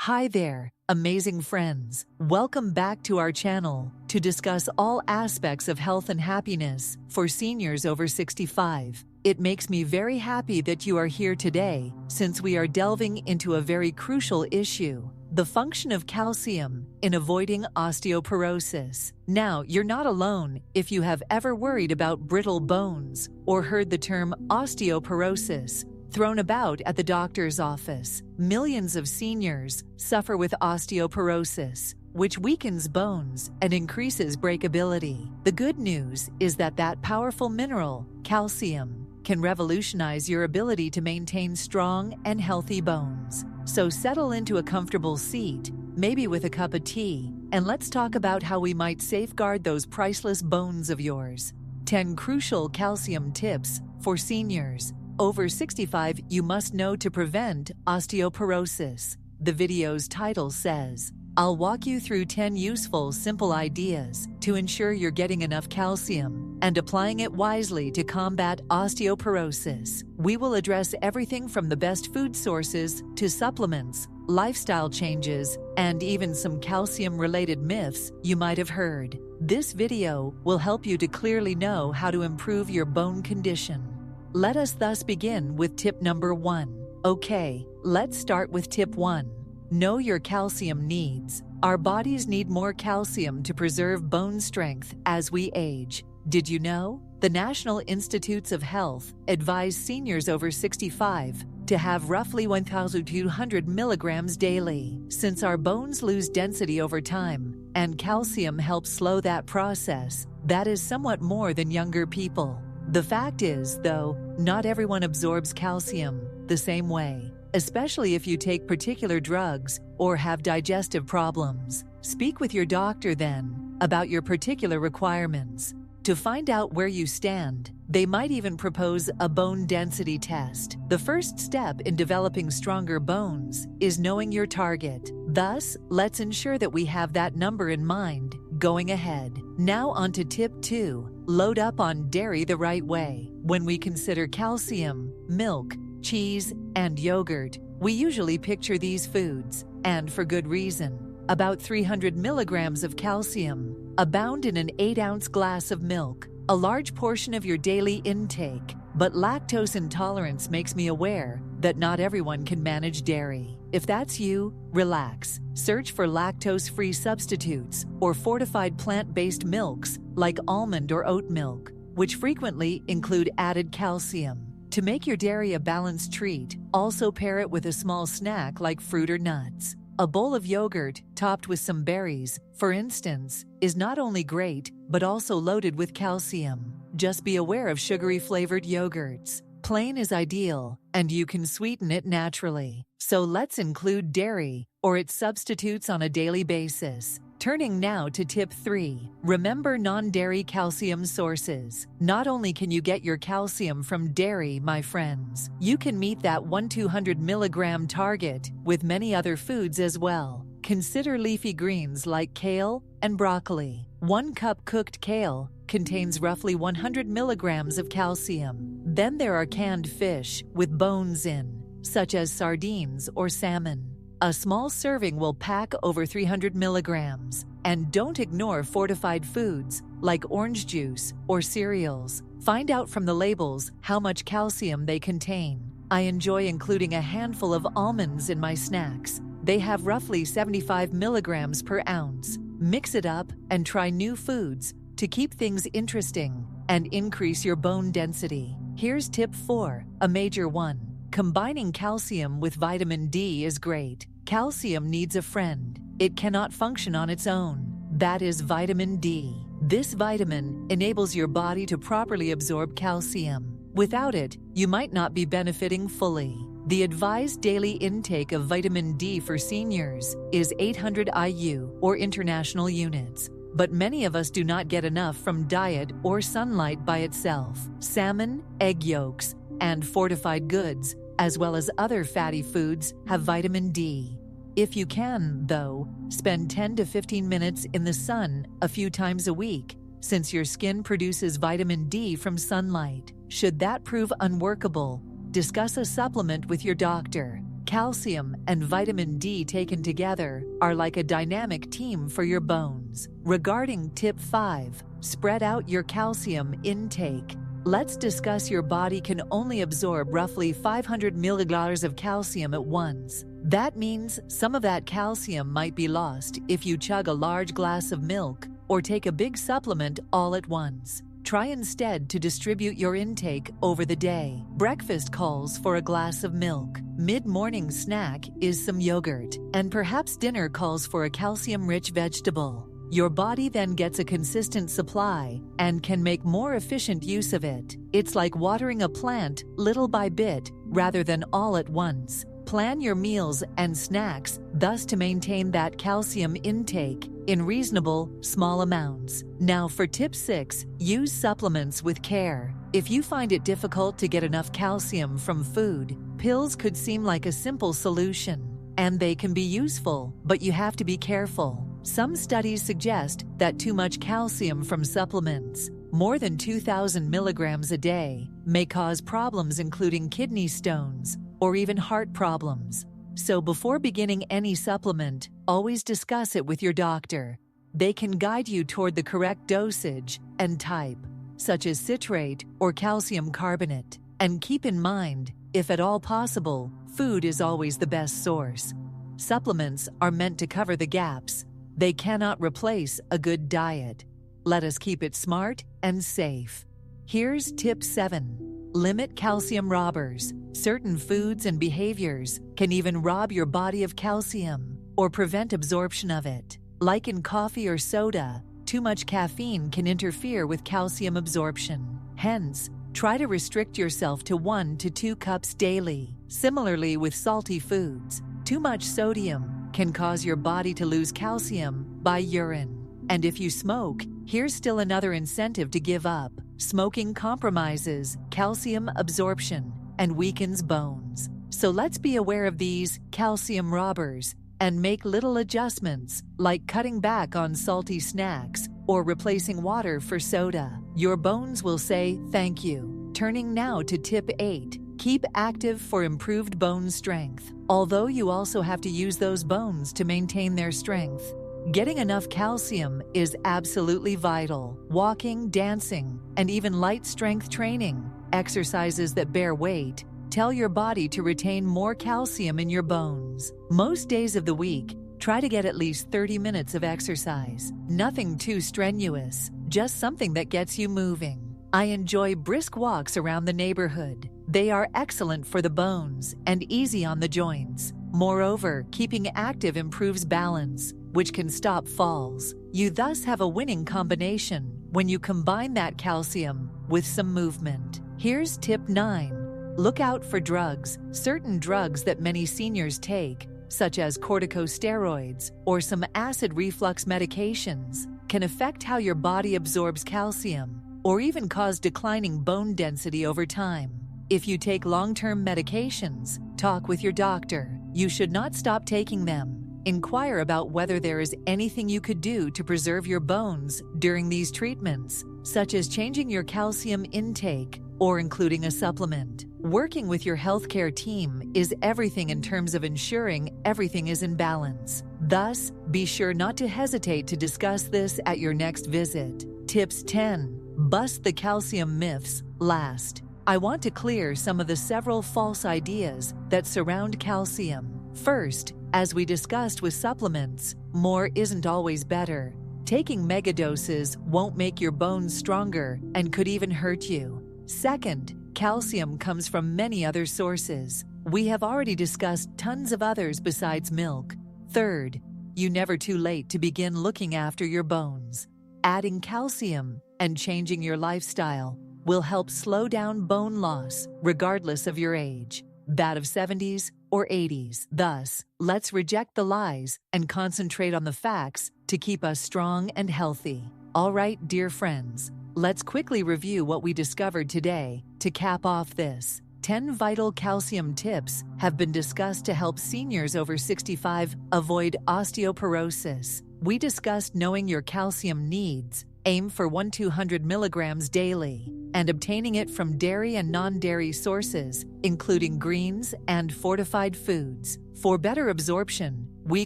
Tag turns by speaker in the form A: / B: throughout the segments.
A: Hi there, amazing friends. Welcome back to our channel to discuss all aspects of health and happiness for seniors over 65. It makes me very happy that you are here today, since we are delving into a very crucial issue: the function of calcium in avoiding osteoporosis. Now, you're not alone if you have ever worried about brittle bones or heard the term osteoporosis thrown about at the doctor's office. Millions of seniors suffer with osteoporosis, which weakens bones and increases breakability. The good news is that powerful mineral, calcium, can revolutionize your ability to maintain strong and healthy bones. So settle into a comfortable seat, maybe with a cup of tea, and let's talk about how we might safeguard those priceless bones of yours. 10 crucial calcium tips for seniors over 65 you must know to prevent osteoporosis. The video's title says, I'll walk you through 10 useful, simple ideas to ensure you're getting enough calcium and applying it wisely to combat osteoporosis. We will address everything from the best food sources to supplements, lifestyle changes, and even some calcium-related myths you might have heard. This video will help you to clearly know how to improve your bone condition. Let us thus begin with tip number 1. Okay, let's start with tip 1. Know your calcium needs. Our bodies need more calcium to preserve bone strength as we age. Did you know? The National Institutes of Health advise seniors over 65 to have roughly 1,200 milligrams daily. Since our bones lose density over time, and calcium helps slow that process, that is somewhat more than younger people. The fact is, though, not everyone absorbs calcium the same way, especially if you take particular drugs or have digestive problems. Speak with your doctor then about your particular requirements. To find out where you stand, they might even propose a bone density test. The first step in developing stronger bones is knowing your target. Thus, let's ensure that we have that number in mind going ahead. Now on to tip 2. Load up on dairy the right way. When we consider calcium, milk, cheese, and yogurt, we usually picture these foods, and for good reason. About 300 milligrams of calcium abound in an 8-ounce glass of milk, a large portion of your daily intake. But lactose intolerance makes me aware that not everyone can manage dairy. If that's you, relax. Search for lactose-free substitutes or fortified plant-based milks like almond or oat milk, which frequently include added calcium. To make your dairy a balanced treat, also pair it with a small snack like fruit or nuts. A bowl of yogurt topped with some berries, for instance, is not only great, but also loaded with calcium. Just be aware of sugary flavored yogurts. Plain is ideal, and you can sweeten it naturally. So let's include dairy or its substitutes on a daily basis. Turning now to tip 3. Remember non-dairy calcium sources. Not only can you get your calcium from dairy, my friends, you can meet that 1,200 milligram target with many other foods as well. Consider leafy greens like kale and broccoli. 1 cup cooked kale contains roughly 100 milligrams of calcium. Then there are canned fish with bones in, such as sardines or salmon. A small serving will pack over 300 milligrams. And don't ignore fortified foods like orange juice or cereals. Find out from the labels how much calcium they contain. I enjoy including a handful of almonds in my snacks. They have roughly 75 milligrams per ounce. Mix it up and try new foods to keep things interesting and increase your bone density. Here's tip 4, a major one. Combining calcium with vitamin D is great. Calcium needs a friend. It cannot function on its own. That is vitamin D. This vitamin enables your body to properly absorb calcium. Without it, you might not be benefiting fully. The advised daily intake of vitamin D for seniors is 800 IU or international units. But many of us do not get enough from diet or sunlight by itself. Salmon, egg yolks, and fortified goods, as well as other fatty foods, have vitamin D. If you can, though, spend 10 to 15 minutes in the sun a few times a week, since your skin produces vitamin D from sunlight. Should that prove unworkable, discuss a supplement with your doctor. Calcium and vitamin D taken together are like a dynamic team for your bones. Regarding tip 5, spread out your calcium intake. Let's discuss your body can only absorb roughly 500 milliliters of calcium at once. That means some of that calcium might be lost if you chug a large glass of milk or take a big supplement all at once. Try instead to distribute your intake over the day. Breakfast calls for a glass of milk. Mid-morning snack is some yogurt. And perhaps dinner calls for a calcium-rich vegetable. Your body then gets a consistent supply and can make more efficient use of it. It's like watering a plant little by bit rather than all at once. Plan your meals and snacks thus to maintain that calcium intake in reasonable, small amounts. Now for tip 6, use supplements with care. If you find it difficult to get enough calcium from food, pills could seem like a simple solution. And they can be useful, but you have to be careful. Some studies suggest that too much calcium from supplements, more than 2,000 milligrams a day, may cause problems including kidney stones or even heart problems. So before beginning any supplement, always discuss it with your doctor. They can guide you toward the correct dosage and type, such as citrate or calcium carbonate. And keep in mind, if at all possible, food is always the best source. Supplements are meant to cover the gaps. They cannot replace a good diet. Let us keep it smart and safe. Here's tip 7. Limit calcium robbers. Certain foods and behaviors can even rob your body of calcium or prevent absorption of it. Like in coffee or soda, too much caffeine can interfere with calcium absorption. Hence, try to restrict yourself to 1 to 2 cups daily. Similarly with salty foods, too much sodium can cause your body to lose calcium by urine. And if you smoke, here's still another incentive to give up. Smoking compromises calcium absorption and weakens bones. So let's be aware of these calcium robbers and make little adjustments like cutting back on salty snacks or replacing water for soda. Your bones will say thank you. Turning now to tip 8. Keep active for improved bone strength. Although you also have to use those bones to maintain their strength. Getting enough calcium is absolutely vital. Walking, dancing, and even light strength training, exercises that bear weight, tell your body to retain more calcium in your bones. Most days of the week, try to get at least 30 minutes of exercise. Nothing too strenuous, just something that gets you moving. I enjoy brisk walks around the neighborhood. They are excellent for the bones and easy on the joints. Moreover, keeping active improves balance, which can stop falls. You thus have a winning combination when you combine that calcium with some movement. Here's tip 9. Look out for drugs. Certain drugs that many seniors take, such as corticosteroids or some acid reflux medications, can affect how your body absorbs calcium or even cause declining bone density over time. If you take long-term medications, talk with your doctor. You should not stop taking them. Inquire about whether there is anything you could do to preserve your bones during these treatments, such as changing your calcium intake or including a supplement. Working with your healthcare team is everything in terms of ensuring everything is in balance. Thus, be sure not to hesitate to discuss this at your next visit. Tips 10. Bust the calcium myths last. I want to clear some of the several false ideas that surround calcium. First, as we discussed with supplements, more isn't always better. Taking megadoses won't make your bones stronger and could even hurt you. Second, calcium comes from many other sources. We have already discussed tons of others besides milk. Third, you're never too late to begin looking after your bones. Adding calcium and changing your lifestyle will help slow down bone loss regardless of your age, that of 70s or 80s. Thus, let's reject the lies and concentrate on the facts to keep us strong and healthy. All right, dear friends, let's quickly review what we discovered today to cap off this. 10 vital calcium tips have been discussed to help seniors over 65 avoid osteoporosis. We discussed knowing your calcium needs. Aim for 1-200 milligrams daily. and obtaining it from dairy and non-dairy sources, including greens and fortified foods. For better absorption, we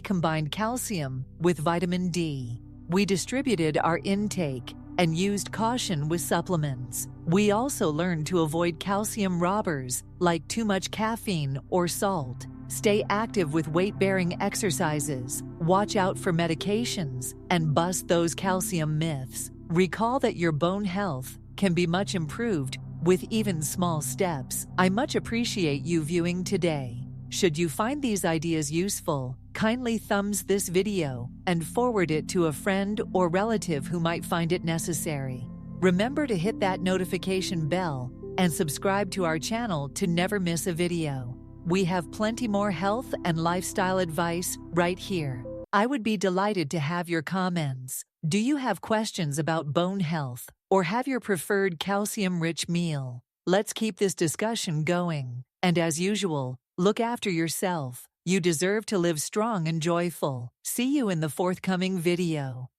A: combined calcium with vitamin D. We distributed our intake and used caution with supplements. We also learned to avoid calcium robbers like too much caffeine or salt. Stay active with weight-bearing exercises, watch out for medications, and bust those calcium myths. Recall that your bone health can be much improved with even small steps. I much appreciate you viewing today. Should you find these ideas useful, kindly thumbs this video and forward it to a friend or relative who might find it necessary. Remember to hit that notification bell and subscribe to our channel to never miss a video. We have plenty more health and lifestyle advice right here. I would be delighted to have your comments. Do you have questions about bone health or have your preferred calcium-rich meal? Let's keep this discussion going. And as usual, look after yourself. You deserve to live strong and joyful. See you in the forthcoming video.